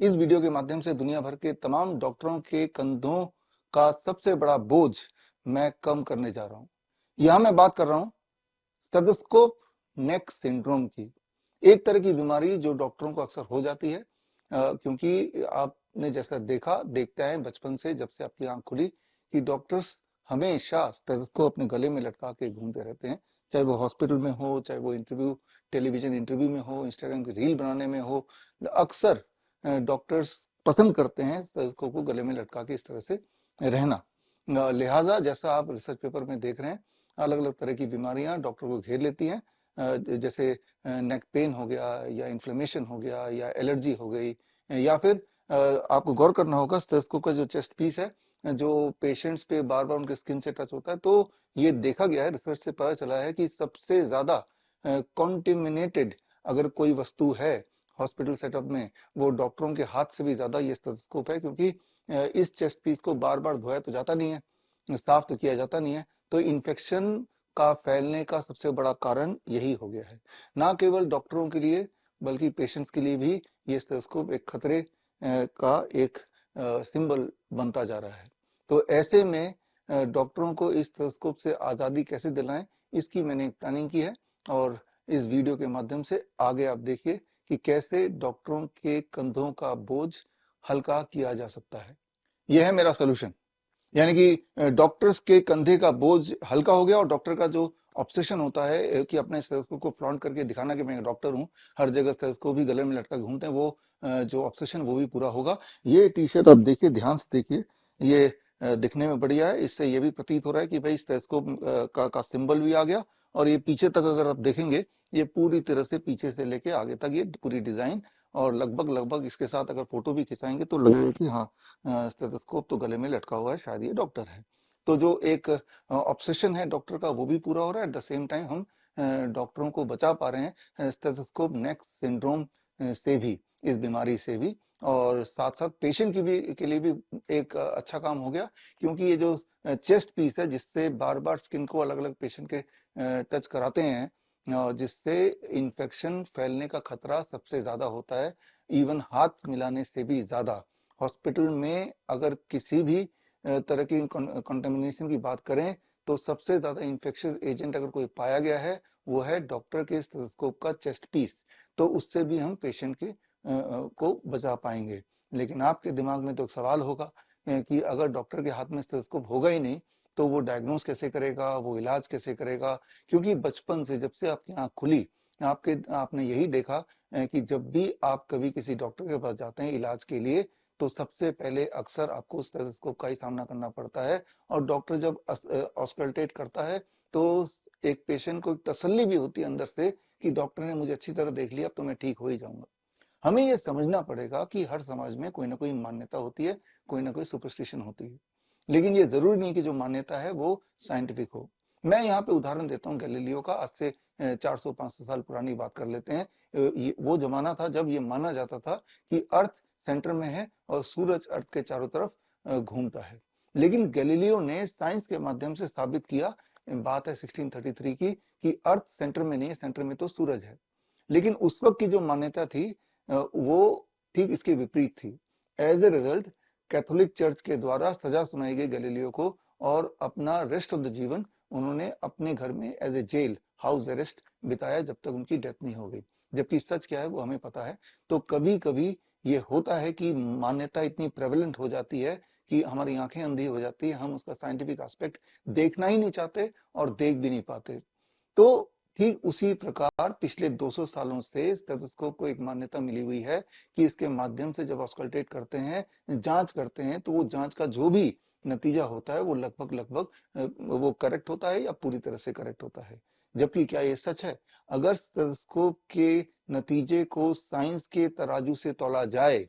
इस वीडियो के माध्यम से दुनिया भर के तमाम डॉक्टरों के कंधों का सबसे बड़ा बोझ मैं कम करने जा रहा हूं। यहां मैं बात कर रहा हूं स्टेथोस्कोप नेक सिंड्रोम की। एक तरह की बीमारी जो डॉक्टरों को अक्सर हो जाती है, क्योंकि आपने जैसा देखता है बचपन से, जब से आपकी आंख खुली, कि डॉक्टर्स हमेशा स्टेथोस्कोप अपने गले में लटका के घूमते रहते हैं। चाहे वो हॉस्पिटल में हो, चाहे वो टेलीविजन इंटरव्यू में हो, इंस्टाग्राम की रील बनाने में हो, अक्सर डॉक्टर्स पसंद करते हैं स्टेथोस्कोप को गले में लटका के इस तरह से रहना। लिहाजा जैसा आप रिसर्च पेपर में देख रहे हैं, अलग अलग तरह की बीमारियां डॉक्टर को घेर लेती हैं, जैसे नेक पेन हो गया, या इन्फ्लेमेशन हो गया, या एलर्जी हो गई, या फिर आपको गौर करना होगा स्टेथोस्कोप का जो चेस्ट पीस है, जो पेशेंट्स पे बार बार उनके स्किन से टच होता है, तो ये देखा गया है, रिसर्च से पता चला है कि सबसे ज्यादा कॉन्टेमिनेटेड अगर कोई वस्तु है हॉस्पिटल सेटअप में, वो डॉक्टरों के हाथ से भी ज्यादा ये स्टेथोस्कोप है, क्योंकि इस चेस्ट पीस को बार बार धोया तो जाता नहीं है, साफ तो किया जाता नहीं है, तो इन्फेक्शन का फैलने का सबसे बड़ा कारण यही हो गया है। ना केवल डॉक्टरों के लिए बल्कि पेशेंट्स के लिए भी ये स्टेथोस्कोप एक खतरे का एक सिंबल बनता जा रहा है। तो ऐसे में डॉक्टरों को इस स्टेथोस्कोप से आजादी कैसे दिलाएं, इसकी मैंने एक प्लानिंग की है, और इस वीडियो के माध्यम से आगे आप देखिए कि कैसे डॉक्टरों के कंधों का बोझ हल्का किया जा सकता है। यह है मेरा सोल्यूशन, यानी कि डॉक्टर्स के कंधे का बोझ हल्का हो गया, और डॉक्टर का जो ऑब्सेशन होता है कि अपने स्टेथोस्कोप को फ्लॉन्ट करके दिखाना कि मैं डॉक्टर हूं, हर जगह स्टेथोस्कोप भी गले में लटका के घूमते हैं, वो जो ऑब्सेशन वो भी पूरा होगा। ये टी शर्ट आप देखिए, ध्यान से देखिए, ये दिखने में बढ़िया है, इससे ये भी प्रतीत हो रहा है कि भाई स्टेथोस्कोप का सिंबल भी आ गया, और ये पीछे तक अगर आप देखेंगे, ये पूरी तरह से पीछे से लेके आगे तक ये पूरी डिजाइन, और लगभग लगभग इसके साथ अगर फोटो भी खिंचाएंगे तो लगेगा कि हाँ, स्टेथोस्कोप तो गले में लटका हुआ है, शायद ये डॉक्टर है। तो जो एक ऑब्सेशन है डॉक्टर का, वो भी पूरा हो रहा है। एट द सेम टाइम हम डॉक्टरों को बचा पा रहे हैं स्टेथोस्कोप नेक सिंड्रोम से भी, इस बीमारी से भी, और साथ साथ पेशेंट की भी के लिए भी एक अच्छा काम हो गया, क्योंकि ये जो चेस्ट पीस है, जिससे बार बार स्किन को अलग अलग पेशेंट के टच कराते हैं, जिससे इन्फेक्शन फैलने का खतरा सबसे ज्यादा होता है, इवन हाथ मिलाने से भी ज्यादा। हॉस्पिटल में अगर किसी भी तरह की कंटामिनेशन की बात करें, तो सबसे ज्यादा इन्फेक्शियस एजेंट अगर कोई पाया गया है, वो है डॉक्टर के स्टेथोस्कोप का चेस्ट पीस। तो उससे भी हम पेशेंट के को बचा पाएंगे। लेकिन आपके दिमाग में तो एक सवाल होगा कि अगर डॉक्टर के हाथ में स्टेथोस्कोप होगा ही नहीं, तो वो डायग्नोस कैसे करेगा, वो इलाज कैसे करेगा? क्योंकि बचपन से जब से आपकी आंख खुली, आपने यही देखा कि जब भी आप कभी किसी डॉक्टर के पास जाते हैं इलाज के लिए, तो सबसे पहले अक्सर आपको स्टेथोस्कोप का ही सामना करना पड़ता है, और डॉक्टर जब ऑस्कल्टेट करता है, तो एक पेशेंट को एक तसल्ली भी होती है अंदर से कि डॉक्टर ने मुझे अच्छी तरह देख लिया, अब तो मैं ठीक हो ही जाऊंगा। हमें यह समझना पड़ेगा कि हर समाज में कोई ना कोई मान्यता होती है, कोई ना कोई सुपरस्टिशन होती है, लेकिन ये जरूरी नहीं कि जो मान्यता है वो साइंटिफिक हो। मैं यहाँ पे उदाहरण देता हूँ गैलीलियो का। आज से 400-500 साल पुरानी बात कर लेते हैं। वो जमाना था जब ये माना जाता था कि अर्थ सेंटर में है और सूरज अर्थ के चारों तरफ घूमता है। लेकिन गैलीलियो ने साइंस के माध्यम से साबित किया, बात है 1633 की, कि अर्थ सेंटर में नहीं है, सेंटर में तो सूरज है। लेकिन उस वक्त की जो मान्यता थी, वो ठीक इसके विपरीत थी। As a result, Catholic church के द्वारा सजा सुनाई गई गैलीलियो को, और अपना रेस्ट ऑफ द जीवन उन्होंने अपने घर में as a jail, house arrest बिताया, जब तक उनकी डेथ नहीं हो गई। जबकि सच क्या है वो हमें पता है। तो कभी कभी ये होता है कि मान्यता इतनी प्रेवलेंट हो जाती है कि हमारी आंखें अंधी हो जाती है, हम उसका साइंटिफिक एस्पेक्ट देखना ही नहीं चाहते, और देख भी नहीं पाते। तो ठीक उसी प्रकार पिछले 200 सालों से स्टेथोस्कोप को एक मान्यता मिली हुई है कि इसके माध्यम से जब ऑस्कल्टेट करते हैं, जांच करते हैं, तो वो जांच का जो भी नतीजा होता है वो लगभग लगभग वो करेक्ट होता है, या पूरी तरह से करेक्ट होता है। जबकि क्या ये सच है? अगर स्टेथोस्कोप के नतीजे को साइंस के तराजू से तौला जाए,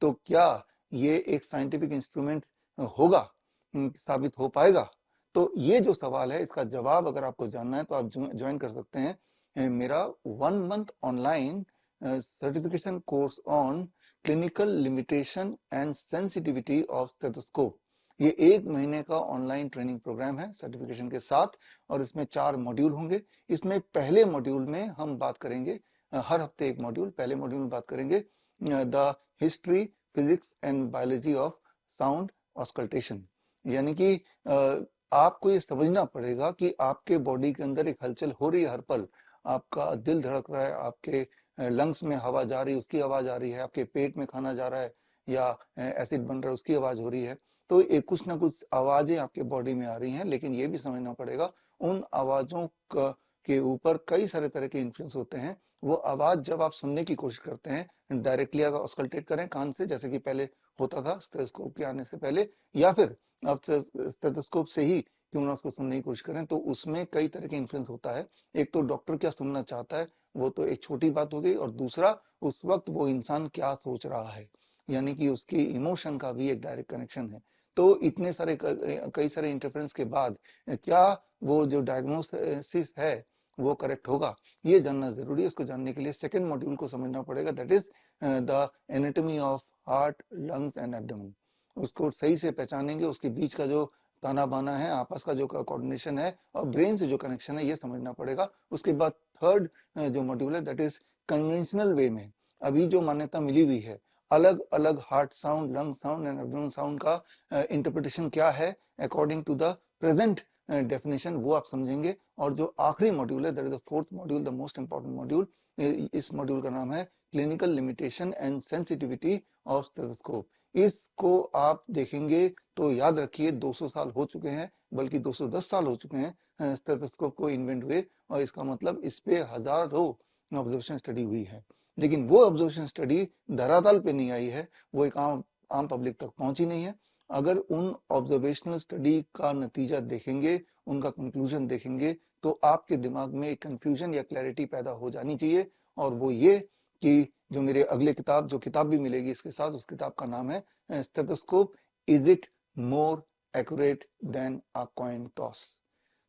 तो क्या ये एक साइंटिफिक इंस्ट्रूमेंट होगा, साबित हो पाएगा? तो ये जो सवाल है, इसका जवाब अगर आपको जानना है तो आप ज्वाइन कर सकते हैं मेरा 1 month online certification course on clinical limitation and sensitivity of stethoscope. ये 1 महीने का ऑनलाइन ट्रेनिंग प्रोग्राम है सर्टिफिकेशन के साथ, और इसमें 4 मॉड्यूल होंगे। इसमें पहले मॉड्यूल में हम बात करेंगे, हर हफ्ते एक मॉड्यूल, पहले मॉड्यूल में बात करेंगे the history, physics and biology of sound auscultation. यानी कि आपको ये समझना पड़ेगा कि आपके बॉडी के अंदर एक हलचल हो रही है हर पल। आपका दिल धड़क रहा है, आपके लंग्स में हवा जा रही है, उसकी आवाज आ रही है, आपके पेट में खाना जा रहा है या एसिड बन रहा है, उसकी आवाज हो रही है। तो एक कुछ ना कुछ आवाजें आपके बॉडी में आ रही हैं, लेकिन ये भी समझना पड़ेगा उन आवाजों के ऊपर कई सारे तरह के इन्फ्लुएंस होते हैं। वो आवाज जब आप सुनने की कोशिश करते हैं, डायरेक्टली अगर ऑस्कल्टेट करें कान से, जैसे कि पहले होता था स्टेथोस्कोप के आने से पहले, या फिर आप स्टेथोस्कोप से ही क्यों ना उसको सुनने की कोशिश करें, तो उसमें कई तरह के इन्फ्लुएंस होता है। एक तो डॉक्टर क्या सुनना चाहता है, वो तो एक छोटी बात हो गई, और दूसरा उस वक्त वो इंसान क्या सोच रहा है, यानी कि उसकी इमोशन का भी एक डायरेक्ट कनेक्शन है। तो इतने सारे कई सारे इंटरफेरेंस के बाद क्या वो जो डायग्नोसिस है वो करेक्ट होगा, ये जानना जरूरी है। उसको जानने के लिए सेकेंड मॉड्यूल को समझना पड़ेगा, that is the anatomy of heart, lungs and abdomen. उसको सही से पहचानेंगे, उसके बीच का जो ताना बाना है, आपस का जो कोऑर्डिनेशन है और ब्रेन से जो कनेक्शन है, ये समझना पड़ेगा। उसके बाद थर्ड जो मॉड्यूल है, दैट इज कन्वेंशनल वे में अभी जो मान्यता मिली हुई है, अलग अलग heart sound, lung sound and abdomen sound का इंटरप्रिटेशन क्या है according to the present definition, वो आप समझेंगे। और जो आखिरी मॉड्यूल है, that is the fourth module, the most important module, इस मॉड्यूल का नाम है clinical limitation and sensitivity of stethoscope. इसको आप देखेंगे तो याद रखिए 200 साल हो चुके हैं, बल्कि 210 साल हो चुके हैं स्टेथोस्कोप को इन्वेंट हुए, और इसका मतलब इस पे हजारों ऑब्जर्वेशन स्टडी हुई है। लेकिन वो ऑब्जर्वेशन स्टडी धरातल पे नहीं आई है, वो एक आम पब्लिक तक पहुंची नहीं है। अगर उन ऑब्जर्वेशनल स्टडी का नतीजा देखेंगे, उनका कंक्लूजन देखेंगे, तो आपके दिमाग में एक कंफ्यूजन या क्लैरिटी पैदा हो जानी चाहिए, और वो ये कि जो मेरे अगले किताब, जो किताब भी मिलेगी इसके साथ, उस किताब का नाम है stethoscope, is it more accurate then a coin toss.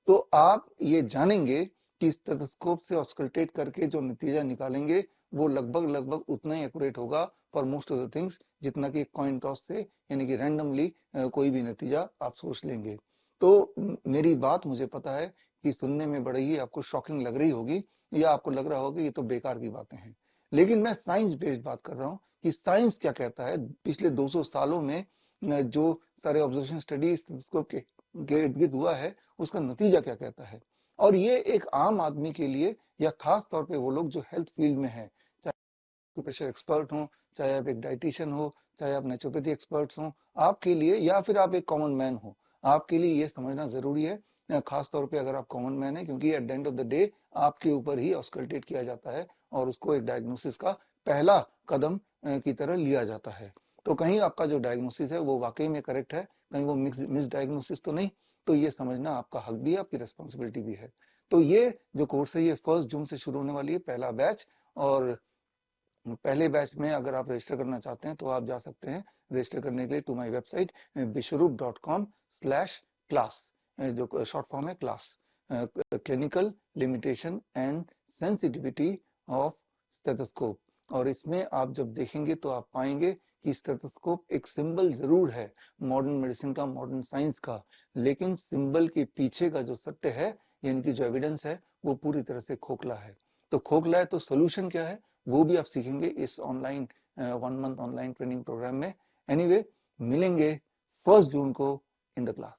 तो आप ये जानेंगे कि स्टेथोस्कोप से ऑस्कल्टेट करके जो नतीजा निकालेंगे वो लगभग लगभग उतना ही एक्यूरेट होगा for most of the things, जितना कि कॉइन टॉस से यानी कि रैंडमली कोई भी नतीजा आप सोच लेंगे। तो मेरी बात मुझे पता है कि सुनने में बड़ी ही आपको शॉकिंग लग रही होगी, या आपको लग रहा होगा ये तो बेकार की बातें हैं, लेकिन मैं साइंस बेस्ड बात कर रहा हूं कि साइंस क्या कहता है। पिछले 200 सालों में जो सारे ऑब्जर्वेशन स्टडी स्टेथोस्कोप के इर्द गिर्द हुआ है, उसका नतीजा क्या कहता है। और ये एक आम आदमी के लिए, या खास तौर पे वो लोग जो हेल्थ फील्ड में है, चाहे प्रेशर एक्सपर्ट हो, चाहे आप एक डाइटिशियन हो, चाहे आप नेचुरोपैथी एक्सपर्ट्स हो, आपके लिए, या फिर आप एक कॉमन मैन हो, आपके लिए ये समझना जरूरी है, खास तौर पे अगर आप कॉमन मैन है, क्योंकि at the end of the day आपके ऊपर ही ऑस्कल्टेट किया जाता है और उसको एक डायग्नोसिस का पहला कदम की तरह लिया जाता है। तो कहीं आपका जो डायग्नोसिस है वो वाकई में करेक्ट है, कहीं वो मिस डायग्नोसिस तो नहीं, तो ये समझना आपका हक भी है, आपकी रिस्पॉन्सिबिलिटी भी है। तो ये जो कोर्स है, ये 1 जून से शुरू होने वाली है, पहला बैच। और पहले बैच में अगर आप रजिस्टर करना चाहते हैं तो आप जा सकते हैं रजिस्टर करने के लिए टू माय वेबसाइट bishrup.com/class, जो शॉर्ट फॉर्म है class, clinical limitation and sensitivity of stethoscope. और इसमें आप जब देखेंगे तो आप पाएंगे कि स्टेथोस्कोप एक सिंबल जरूर है मॉडर्न मेडिसिन का, मॉडर्न साइंस का, लेकिन सिंबल के पीछे का जो सत्य है, यानी कि जो एविडेंस है, वो पूरी तरह से खोखला है। तो खोखला है तो सोल्यूशन क्या है, वो भी आप सीखेंगे इस online 1 month online training programme में। एनीवे, मिलेंगे 1 जून को इन द क्लास।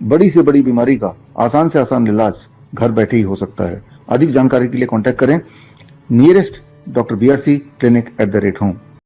बड़ी से बड़ी बीमारी का आसान से आसान इलाज घर बैठे ही हो सकता है। अधिक जानकारी के लिए कांटेक्ट करें Nearest Dr. BRC clinic at the rate home.